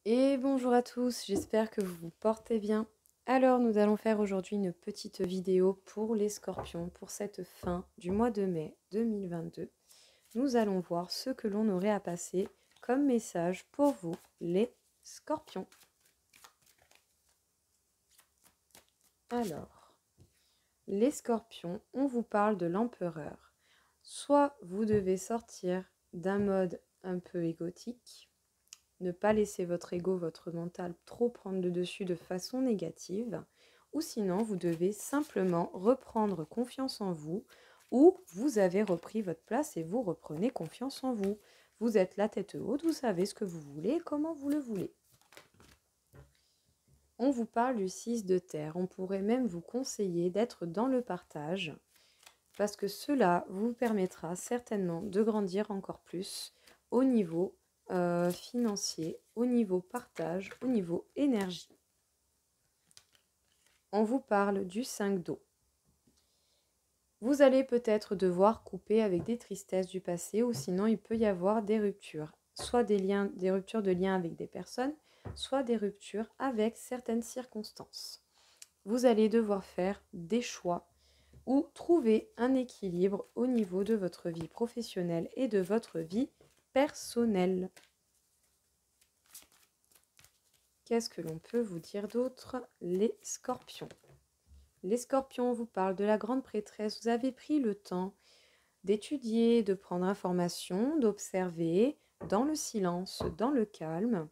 Et bonjour à tous, j'espère que vous vous portez bien. Alors nous allons faire aujourd'hui une petite vidéo pour les scorpions pour cette fin du mois de mai 2022. Nous allons voir ce que l'on aurait à passer comme message pour vous les scorpions. Alors, les scorpions, on vous parle de l'empereur. Soit vous devez sortir d'un mode un peu égotique, ne pas laisser votre ego, votre mental trop prendre le dessus de façon négative, ou sinon vous devez simplement reprendre confiance en vous, ou vous avez repris votre place et vous reprenez confiance en vous. Vous êtes la tête haute, vous savez ce que vous voulez et comment vous le voulez. On vous parle du 6 de terre, on pourrait même vous conseiller d'être dans le partage, parce que cela vous permettra certainement de grandir encore plus au niveau financier, au niveau partage, au niveau énergie. On vous parle du 5 d'eau. Vous allez peut-être devoir couper avec des tristesses du passé ou sinon il peut y avoir des ruptures. Soit des ruptures de liens avec des personnes, soit des ruptures avec certaines circonstances. Vous allez devoir faire des choix ou trouver un équilibre au niveau de votre vie professionnelle et de votre vie personnelle. Qu'est-ce que l'on peut vous dire d'autre? Les scorpions. Les scorpions vous parlent de la grande prêtresse. Vous avez pris le temps d'étudier, de prendre information, d'observer dans le silence, dans le calme,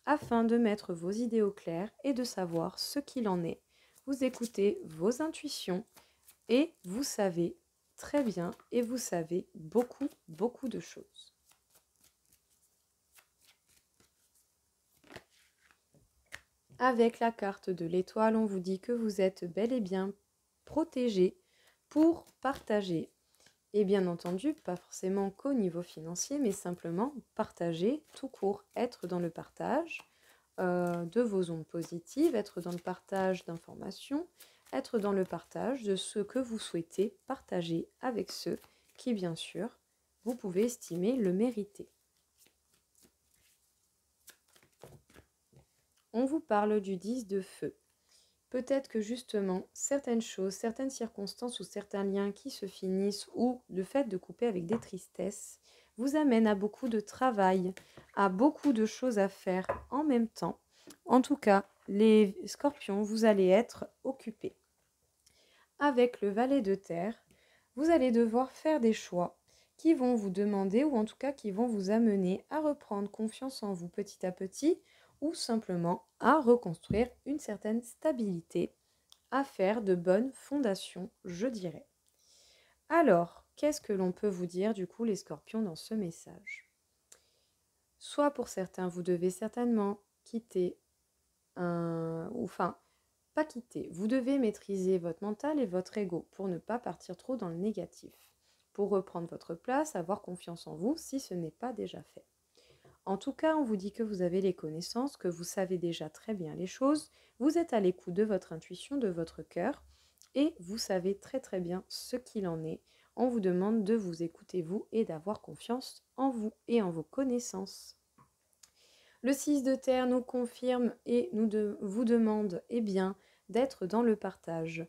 afin de mettre vos idées au clair et de savoir ce qu'il en est. Vous écoutez vos intuitions et vous savez très bien et vous savez beaucoup de choses. Avec la carte de l'étoile, on vous dit que vous êtes bel et bien protégé pour partager. Et bien entendu, pas forcément qu'au niveau financier, mais simplement partager tout court, être dans le partage de vos ondes positives, être dans le partage d'informations, être dans le partage de ce que vous souhaitez partager avec ceux qui, bien sûr, vous pouvez estimer le mériter. On vous parle du 10 de feu. Peut-être que justement, certaines choses, certaines circonstances ou certains liens qui se finissent ou le fait de couper avec des tristesses vous amènent à beaucoup de travail, à beaucoup de choses à faire en même temps. En tout cas, les scorpions, vous allez être occupés. Avec le valet de terre, vous allez devoir faire des choix qui vont vous demander ou en tout cas qui vont vous amener à reprendre confiance en vous petit à petit ou simplement à reconstruire une certaine stabilité, à faire de bonnes fondations, je dirais. Alors, qu'est-ce que l'on peut vous dire du coup les scorpions dans ce message? Soit pour certains, vous devez certainement quitter pas quitter, vous devez maîtriser votre mental et votre ego pour ne pas partir trop dans le négatif, pour reprendre votre place, avoir confiance en vous si ce n'est pas déjà fait. En tout cas, on vous dit que vous avez les connaissances, que vous savez déjà très bien les choses, vous êtes à l'écoute de votre intuition, de votre cœur, et vous savez très bien ce qu'il en est. On vous demande de vous écouter vous et d'avoir confiance en vous et en vos connaissances. Le 6 de terre nous confirme et vous demande d'être dans le partage.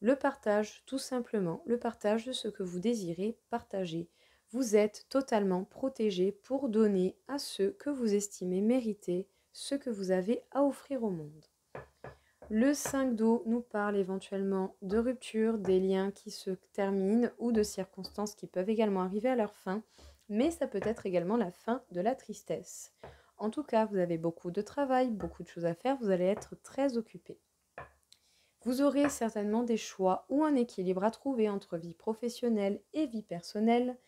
Le partage, tout simplement, le partage de ce que vous désirez partager. Vous êtes totalement protégé pour donner à ceux que vous estimez mériter ce que vous avez à offrir au monde. Le 5 d'eau nous parle éventuellement de rupture, des liens qui se terminent ou de circonstances qui peuvent également arriver à leur fin, mais ça peut être également la fin de la tristesse. En tout cas, vous avez beaucoup de travail, beaucoup de choses à faire, vous allez être très occupé. Vous aurez certainement des choix ou un équilibre à trouver entre vie professionnelle et vie personnelle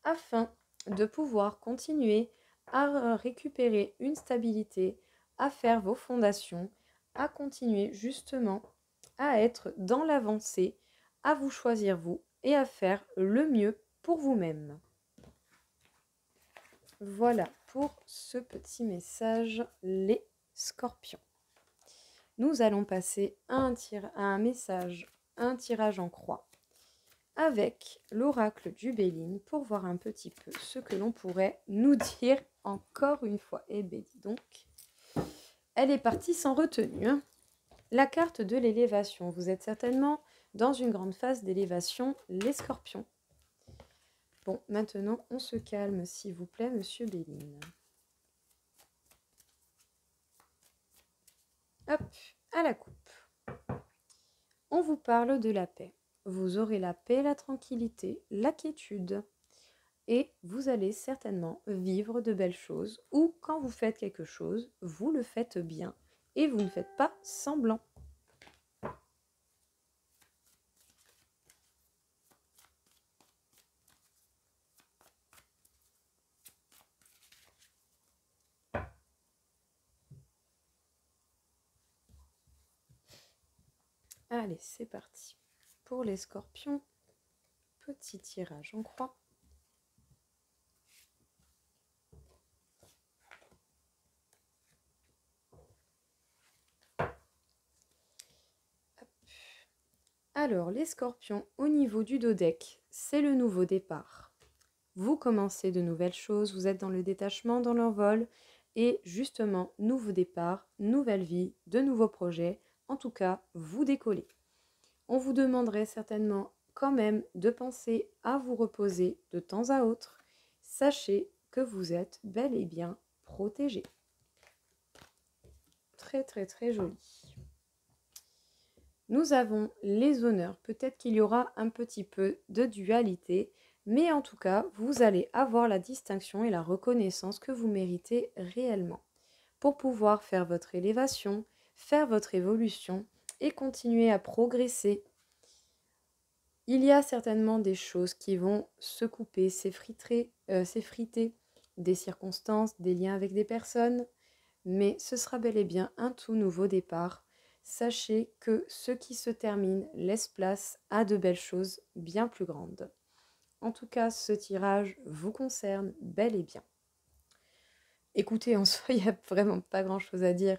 afin de pouvoir continuer à récupérer une stabilité, à faire vos fondations, à continuer justement à être dans l'avancée, à vous choisir vous et à faire le mieux pour vous-même. Voilà pour ce petit message, les scorpions. Nous allons passer à un message, un tirage en croix avec l'oracle du Béline pour voir un petit peu ce que l'on pourrait nous dire encore une fois. Eh bien, dis donc, elle est partie sans retenue, hein. La carte de l'élévation. Vous êtes certainement dans une grande phase d'élévation, les scorpions. Bon, maintenant, on se calme, s'il vous plaît, Monsieur Béline. Hop, à la coupe. On vous parle de la paix. Vous aurez la paix, la tranquillité, la quiétude. Et vous allez certainement vivre de belles choses. Ou quand vous faites quelque chose, vous le faites bien. Et vous ne faites pas semblant. Allez, c'est parti. Pour les scorpions, petit tirage en croix. Alors, les scorpions, au niveau du dodeck, c'est le nouveau départ. Vous commencez de nouvelles choses, vous êtes dans le détachement, dans l'envol, et justement, nouveau départ, nouvelle vie, de nouveaux projets, en tout cas, vous décollez. On vous demanderait certainement quand même de penser à vous reposer de temps à autre. Sachez que vous êtes bel et bien protégé. Très très très joli. Nous avons les honneurs. Peut-être qu'il y aura un petit peu de dualité, mais en tout cas, vous allez avoir la distinction et la reconnaissance que vous méritez réellement pour pouvoir faire votre élévation, faire votre évolution et continuer à progresser. Il y a certainement des choses qui vont se couper, s'effriter, des circonstances, des liens avec des personnes, mais ce sera bel et bien un tout nouveau départ. Sachez que ce qui se termine laisse place à de belles choses bien plus grandes. En tout cas, ce tirage vous concerne bel et bien. Écoutez, en soi, il n'y a vraiment pas grand-chose à dire.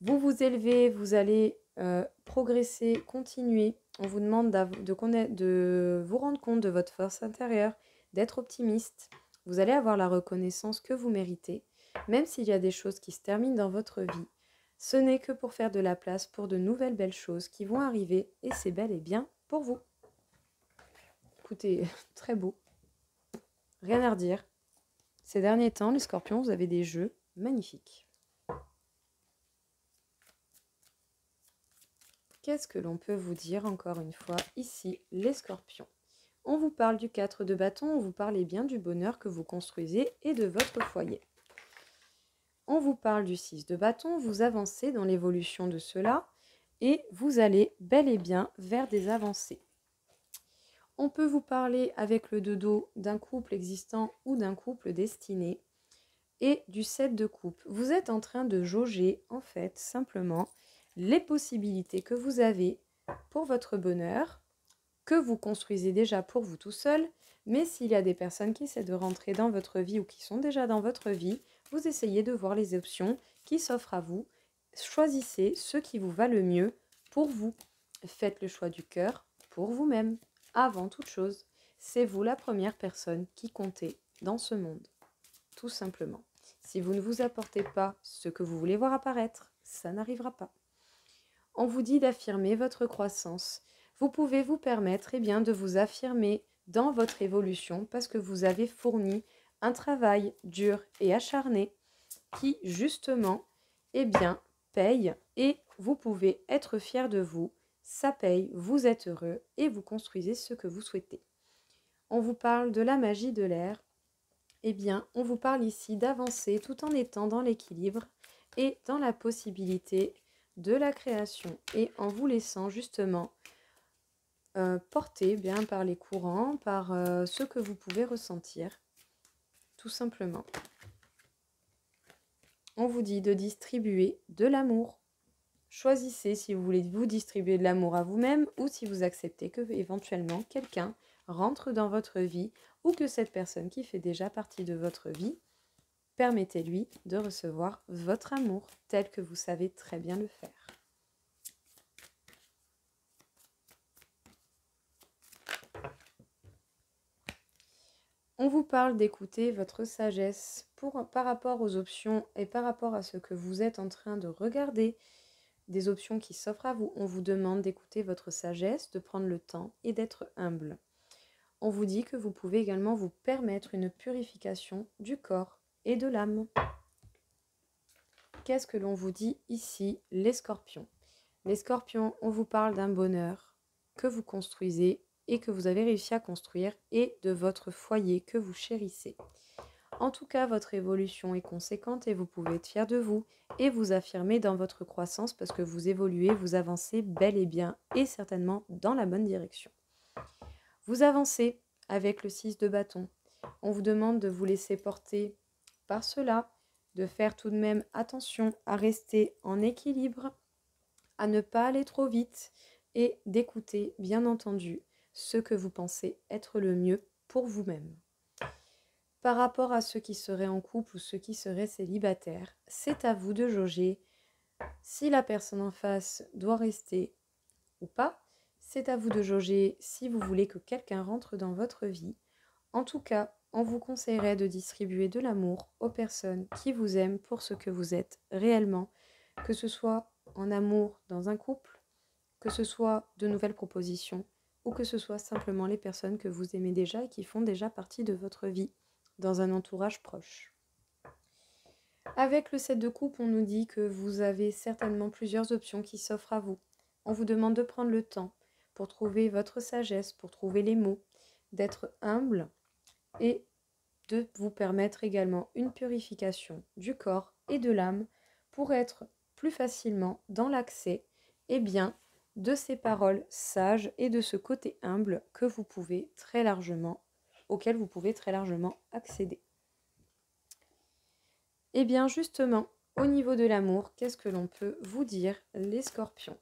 Vous vous élevez, vous allez progresser, continuer. On vous demande de vous rendre compte de votre force intérieure, d'être optimiste. Vous allez avoir la reconnaissance que vous méritez, même s'il y a des choses qui se terminent dans votre vie. Ce n'est que pour faire de la place pour de nouvelles belles choses qui vont arriver et c'est bel et bien pour vous. Écoutez, très beau. Rien à redire. Ces derniers temps, les scorpions, vous avez des jeux magnifiques. Qu'est-ce que l'on peut vous dire encore une fois ici, les scorpions? On vous parle du 4 de bâton, on vous parle bien du bonheur que vous construisez et de votre foyer. On vous parle du 6 de bâton, vous avancez dans l'évolution de cela et vous allez bel et bien vers des avancées. On peut vous parler avec le 2 dos d'un couple existant ou d'un couple destiné et du 7 de coupe. Vous êtes en train de jauger en fait simplement les possibilités que vous avez pour votre bonheur, que vous construisez déjà pour vous tout seul, mais s'il y a des personnes qui essaient de rentrer dans votre vie ou qui sont déjà dans votre vie, vous essayez de voir les options qui s'offrent à vous. Choisissez ce qui vous va le mieux pour vous. Faites le choix du cœur pour vous-même. Avant toute chose, c'est vous la première personne qui comptez dans ce monde. Tout simplement. Si vous ne vous apportez pas ce que vous voulez voir apparaître, ça n'arrivera pas. On vous dit d'affirmer votre croissance. Vous pouvez vous permettre de vous affirmer dans votre évolution parce que vous avez fourni un travail dur et acharné qui justement paye et vous pouvez être fier de vous. Ça paye, vous êtes heureux et vous construisez ce que vous souhaitez. On vous parle de la magie de l'air. On vous parle ici d'avancer tout en étant dans l'équilibre et dans la possibilité de la création et en vous laissant justement porter par les courants, par ce que vous pouvez ressentir, tout simplement. On vous dit de distribuer de l'amour. Choisissez si vous voulez vous distribuer de l'amour à vous-même ou si vous acceptez que éventuellement quelqu'un rentre dans votre vie ou que cette personne qui fait déjà partie de votre vie, permettez-lui de recevoir votre amour tel que vous savez très bien le faire. On vous parle d'écouter votre sagesse par rapport aux options et par rapport à ce que vous êtes en train de regarder, des options qui s'offrent à vous. On vous demande d'écouter votre sagesse, de prendre le temps et d'être humble. On vous dit que vous pouvez également vous permettre une purification du corps et de l'âme. Qu'est-ce que l'on vous dit ici, les scorpions? Les scorpions, on vous parle d'un bonheur que vous construisez et que vous avez réussi à construire et de votre foyer que vous chérissez. En tout cas, votre évolution est conséquente et vous pouvez être fier de vous et vous affirmer dans votre croissance parce que vous évoluez, vous avancez bel et bien et certainement dans la bonne direction. Vous avancez avec le 6 de bâton. On vous demande de vous laisser porter par cela, de faire tout de même attention à rester en équilibre, à ne pas aller trop vite et d'écouter, bien entendu, ce que vous pensez être le mieux pour vous-même. Par rapport à ceux qui seraient en couple ou ceux qui seraient célibataires, c'est à vous de jauger si la personne en face doit rester ou pas. C'est à vous de jauger si vous voulez que quelqu'un rentre dans votre vie. En tout cas, on vous conseillerait de distribuer de l'amour aux personnes qui vous aiment pour ce que vous êtes réellement, que ce soit en amour dans un couple, que ce soit de nouvelles propositions ou que ce soit simplement les personnes que vous aimez déjà et qui font déjà partie de votre vie dans un entourage proche. Avec le 7 de coupe, on nous dit que vous avez certainement plusieurs options qui s'offrent à vous. On vous demande de prendre le temps pour trouver votre sagesse, pour trouver les mots, d'être humble et de vous permettre également une purification du corps et de l'âme pour être plus facilement dans l'accès de ces paroles sages et de ce côté humble que vous pouvez très largement, auquel vous pouvez très largement accéder. Et bien justement, au niveau de l'amour, qu'est-ce que l'on peut vous dire, les scorpions?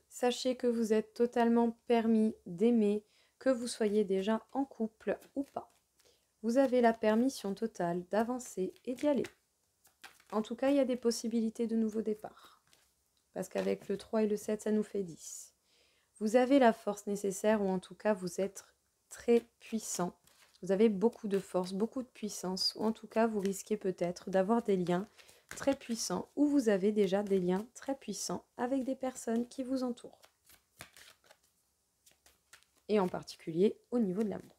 Sachez que vous êtes totalement permis d'aimer, que vous soyez déjà en couple ou pas. Vous avez la permission totale d'avancer et d'y aller. En tout cas, il y a des possibilités de nouveaux départs. Parce qu'avec le 3 et le 7, ça nous fait 10. Vous avez la force nécessaire, ou en tout cas, vous êtes très puissant. Vous avez beaucoup de force, beaucoup de puissance, ou en tout cas, vous risquez peut-être d'avoir des liens très puissants, ou vous avez déjà des liens très puissants avec des personnes qui vous entourent. Et en particulier, au niveau de l'amour.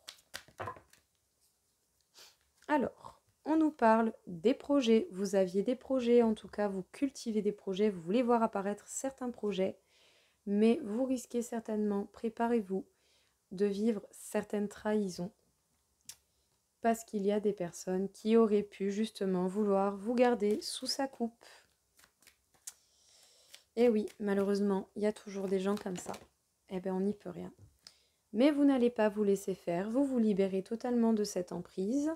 Alors, on nous parle des projets. Vous aviez des projets, en tout cas, vous cultivez des projets, vous voulez voir apparaître certains projets, mais vous risquez certainement, préparez-vous, de vivre certaines trahisons parce qu'il y a des personnes qui auraient pu justement vouloir vous garder sous sa coupe. Et oui, malheureusement, il y a toujours des gens comme ça. Eh bien, on n'y peut rien. Mais vous n'allez pas vous laisser faire, vous vous libérez totalement de cette emprise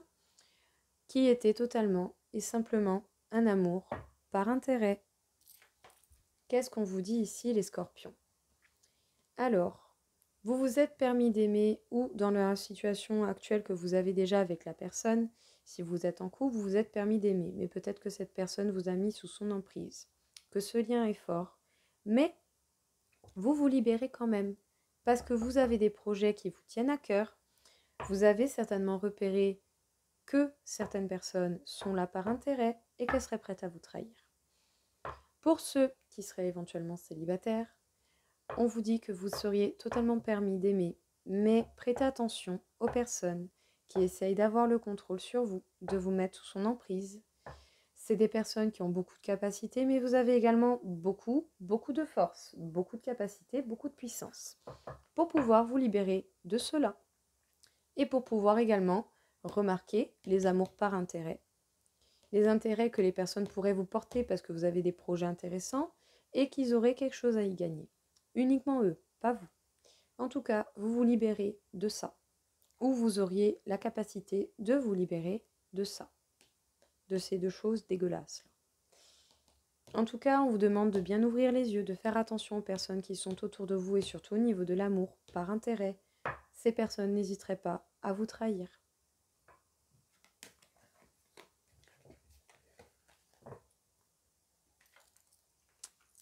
qui était totalement et simplement un amour par intérêt. Qu'est-ce qu'on vous dit ici, les scorpions? Alors, vous vous êtes permis d'aimer ou dans la situation actuelle que vous avez déjà avec la personne, si vous êtes en couple, vous vous êtes permis d'aimer, mais peut-être que cette personne vous a mis sous son emprise, que ce lien est fort, mais vous vous libérez quand même, parce que vous avez des projets qui vous tiennent à cœur, vous avez certainement repéré que certaines personnes sont là par intérêt et qu'elles seraient prêtes à vous trahir. Pour ceux qui seraient éventuellement célibataires, on vous dit que vous seriez totalement permis d'aimer, mais prêtez attention aux personnes qui essayent d'avoir le contrôle sur vous, de vous mettre sous son emprise. C'est des personnes qui ont beaucoup de capacités, mais vous avez également beaucoup de force, beaucoup de capacités, beaucoup de puissance, pour pouvoir vous libérer de cela. Et pour pouvoir également remarquer les amours par intérêt, les intérêts que les personnes pourraient vous porter parce que vous avez des projets intéressants et qu'ils auraient quelque chose à y gagner. Uniquement eux, pas vous. En tout cas, vous vous libérez de ça. Ou vous auriez la capacité de vous libérer de ça. De ces deux choses dégueulasses. En tout cas, on vous demande de bien ouvrir les yeux, de faire attention aux personnes qui sont autour de vous et surtout au niveau de l'amour, par intérêt. Ces personnes n'hésiteraient pas à vous trahir.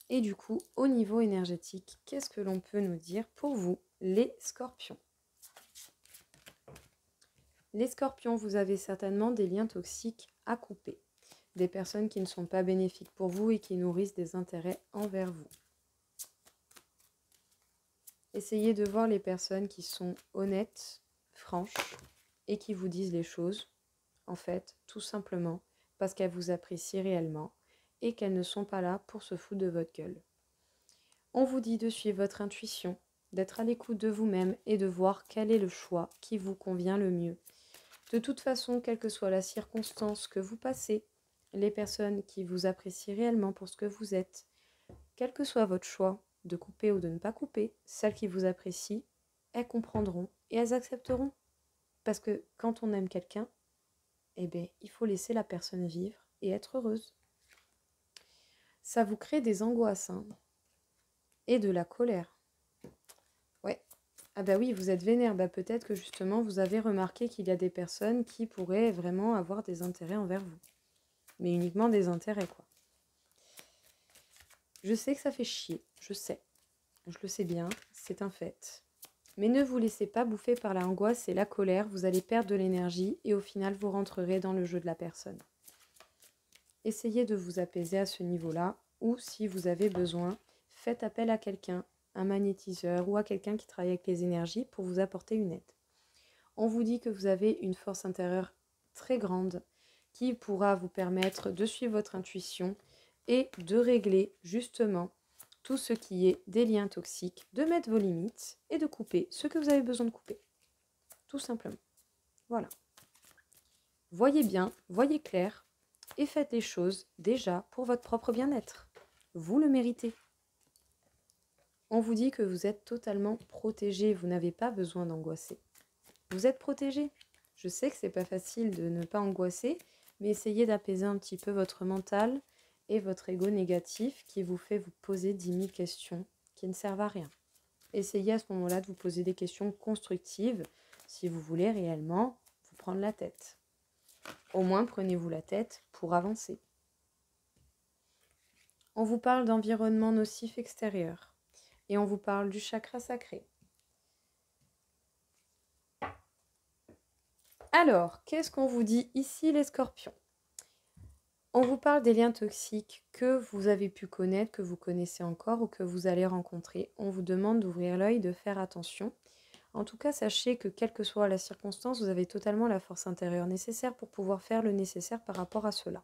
Et du coup, au niveau énergétique, qu'est-ce que l'on peut nous dire pour vous, les scorpions? Les scorpions, vous avez certainement des liens toxiques à couper. Des personnes qui ne sont pas bénéfiques pour vous et qui nourrissent des intérêts envers vous. Essayez de voir les personnes qui sont honnêtes, franches et qui vous disent les choses, en fait, tout simplement parce qu'elles vous apprécient réellement et qu'elles ne sont pas là pour se foutre de votre gueule. On vous dit de suivre votre intuition, d'être à l'écoute de vous-même et de voir quel est le choix qui vous convient le mieux. De toute façon, quelle que soit la circonstance que vous passez, les personnes qui vous apprécient réellement pour ce que vous êtes, quel que soit votre choix de couper ou de ne pas couper, celles qui vous apprécient, elles comprendront et elles accepteront. Parce que quand on aime quelqu'un, eh bien, il faut laisser la personne vivre et être heureuse. Ça vous crée des angoisses hein, et de la colère. Ouais. Ah bah oui, vous êtes vénère. Bah peut-être que justement, vous avez remarqué qu'il y a des personnes qui pourraient vraiment avoir des intérêts envers vous. Mais uniquement des intérêts, quoi. Je sais que ça fait chier, je sais. Je le sais bien, c'est un fait. Mais ne vous laissez pas bouffer par l'angoisse et la colère, vous allez perdre de l'énergie et au final vous rentrerez dans le jeu de la personne. Essayez de vous apaiser à ce niveau-là ou si vous avez besoin, faites appel à quelqu'un, un magnétiseur ou à quelqu'un qui travaille avec les énergies pour vous apporter une aide. On vous dit que vous avez une force intérieure très grande qui pourra vous permettre de suivre votre intuition et de régler justement tout ce qui est des liens toxiques, de mettre vos limites et de couper ce que vous avez besoin de couper. Tout simplement. Voilà. Voyez bien, voyez clair et faites les choses déjà pour votre propre bien-être. Vous le méritez. On vous dit que vous êtes totalement protégé, vous n'avez pas besoin d'angoisser. Vous êtes protégé. Je sais que c'est pas facile de ne pas angoisser, mais essayez d'apaiser un petit peu votre mental et votre ego négatif qui vous fait vous poser 10 000 questions qui ne servent à rien. Essayez à ce moment-là de vous poser des questions constructives si vous voulez réellement vous prendre la tête. Au moins, prenez-vous la tête pour avancer. On vous parle d'environnement nocif extérieur et on vous parle du chakra sacré. Alors, qu'est-ce qu'on vous dit ici les scorpions? On vous parle des liens toxiques que vous avez pu connaître, que vous connaissez encore ou que vous allez rencontrer. On vous demande d'ouvrir l'œil, de faire attention. En tout cas, sachez que quelle que soit la circonstance, vous avez totalement la force intérieure nécessaire pour pouvoir faire le nécessaire par rapport à cela.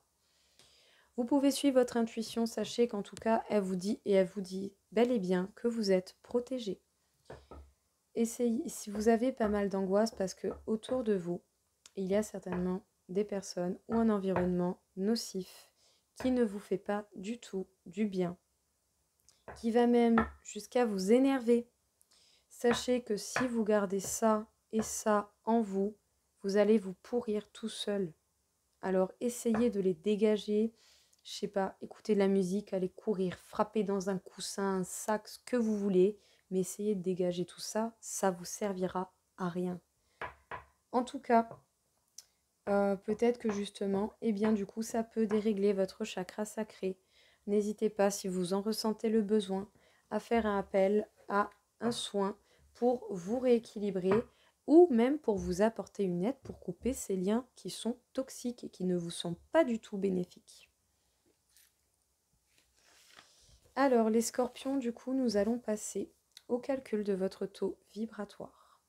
Vous pouvez suivre votre intuition, sachez qu'en tout cas, elle vous dit et elle vous dit bel et bien que vous êtes protégé. Essayez, si vous avez pas mal d'angoisse parce que autour de vous, il y a certainement des personnes ou un environnement nocif qui ne vous fait pas du tout du bien, qui va même jusqu'à vous énerver. Sachez que si vous gardez ça et ça en vous, vous allez vous pourrir tout seul. Alors essayez de les dégager, je sais pas, écouter de la musique, aller courir, frapper dans un coussin, un sac, ce que vous voulez, mais essayez de dégager tout ça, ça vous servira à rien. En tout cas, peut-être que justement, eh bien du coup, ça peut dérégler votre chakra sacré. N'hésitez pas, si vous en ressentez le besoin, à faire un appel à un soin pour vous rééquilibrer ou même pour vous apporter une aide pour couper ces liens qui sont toxiques et qui ne vous sont pas du tout bénéfiques. Alors, les scorpions, du coup, nous allons passer au calcul de votre taux vibratoire.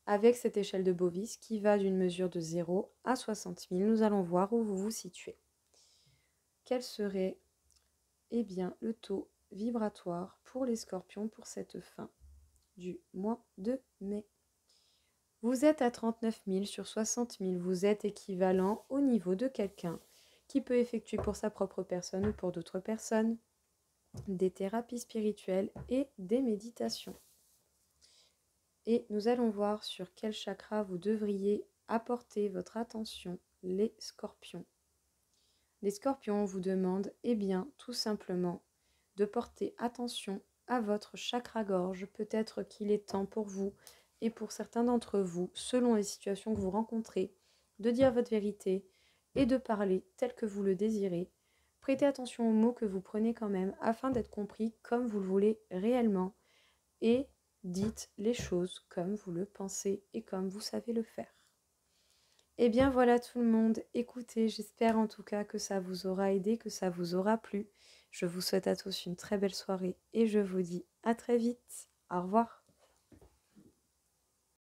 Avec cette échelle de Bovis qui va d'une mesure de 0 à 60 000, nous allons voir où vous vous situez. Quel serait bien, le taux vibratoire pour les scorpions pour cette fin du mois de mai? Vous êtes à 39 000 sur 60 000, vous êtes équivalent au niveau de quelqu'un qui peut effectuer pour sa propre personne ou pour d'autres personnes des thérapies spirituelles et des méditations. Et nous allons voir sur quel chakra vous devriez apporter votre attention, les scorpions. Les scorpions vous demandent, bien, tout simplement, de porter attention à votre chakra-gorge. Peut-être qu'il est temps pour vous et pour certains d'entre vous, selon les situations que vous rencontrez, de dire votre vérité et de parler tel que vous le désirez. prêtez attention aux mots que vous prenez quand même afin d'être compris comme vous le voulez réellement et dites les choses comme vous le pensez et comme vous savez le faire. Et bien voilà tout le monde, écoutez, j'espère en tout cas que ça vous aura aidé, que ça vous aura plu. Je vous souhaite à tous une très belle soirée et je vous dis à très vite. Au revoir.